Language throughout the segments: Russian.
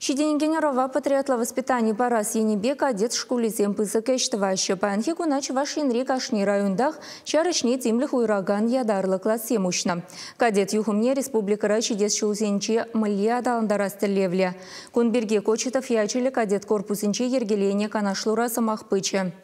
Щеденегенерова патриотла воспитания Парас Енебе кадет школе земпызы кештываще. Панхи кунач вашинри кашни райондах чарышни тимлих уйраган ядарлы классе мощно. Кадет юхумне республика рачидес шулзенче мылья даландарастылевле. Кунберге Кочетов ячили кадет корпусенче ергелене канашлура самахпыче.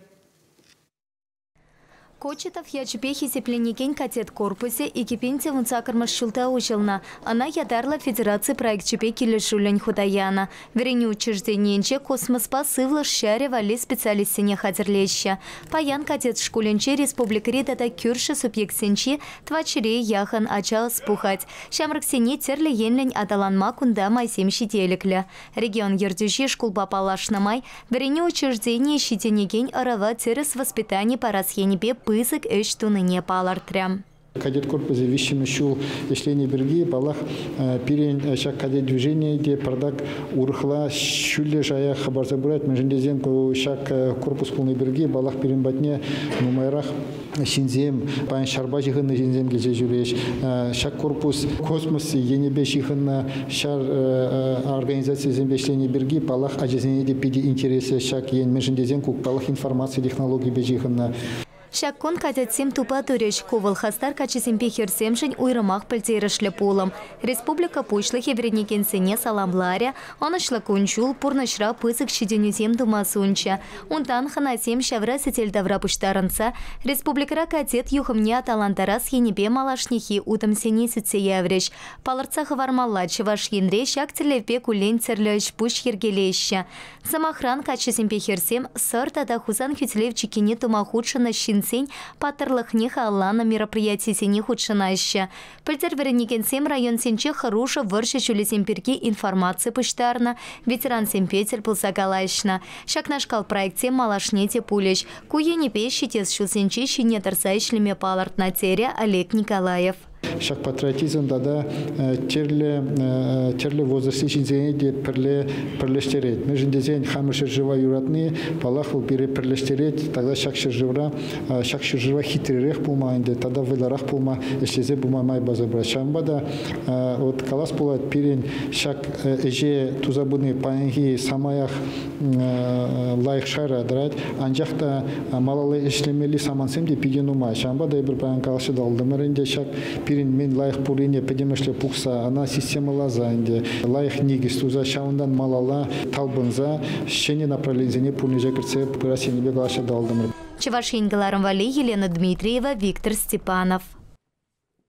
Кочетов ячпехи сепленекен катет корпусе и кипенте вунцакармаш шулта училна. Она ядарла федерации проект чепеки лешулень худаяна. Верени учреждененче космос пасывла шаре вали специалистине хатерлеща. Паян катет школенче республикари тата кюрши субъектсенче твачере яхан ачал спухать. Шамраксене терли енлень аталанма кунда майсем щителекля. Регион ердюжи школ папалашнамай. Верени учреждение щитенеген арава терес воспитание Парас Енебе пысык эш туныне палартрям. Кадет корпусе вещами шул ешлене берги балах пирен шак кадет движение де продак урхла шуле жая хабар забирать межендезем шак корпус полный берги балах пирен батне нумайрах шинзем пан шарба жихынны шинзем геже жүреш шак корпус космос енебе жихынна шар организация зембешлене берги балах ажезене де пиди интересы шак ен межендезем кук балах информация технологии бежихынна. Шаккон катятсем тупа туреш ковал хастар качесем пехерсемшень уйрымах пальтейрышле полом. Республика пошлых евредникенсене саламларя, он шлакунчул пурнашра пысык щеденюзем думасунча. Унтан ханасем шавра сетельдавра пуштаранца. Республикара катет юхамне аталантарас енебе малашнихи утам сене сетсеявреш. Паларцах вармаллачи ваш янре шак терлевпе кулен терлёш пуш ергелеща. Самохран качесем пехерсем сыр тата хузан хютлев чекине тумахудшана щин патерлых аллана мероприятий сени худшинаще. Пальтер вереникенсем район сенче хороша вырше чулесем перки информации пуштарна, ветеран семпетель пулсагалайшна. Шак наш кал проекте малашнете пулеш. Куе не пещите с шулсенче щине тарсайшлеме паларт на тере Олег Николаев. Шак патриотизм дада терле возрасте шинзене перлештерет. Мы жендезен хамышер жива юратны, палахл бире перлештерет, тогда шак шержива хитрых пулма, тогда выларах пулма, если бума май базабра. Шамбада от калас пулат пирен шак эже тузабуны паенги самаях лайх шара драть, анжахта малалы эшлемели самансем де пиденума. Шамбада ибр паен калашы далдымырынде шак мен лайх пурине педемешле пукса, она система лазанде, лайх нигис туза шаундан малала талбынза, щене направлензене пурнеже кірце пырасенебе глаша далдымыр. Чевашин Галарам Вали, Елена Дмитриева, Виктор Степанов.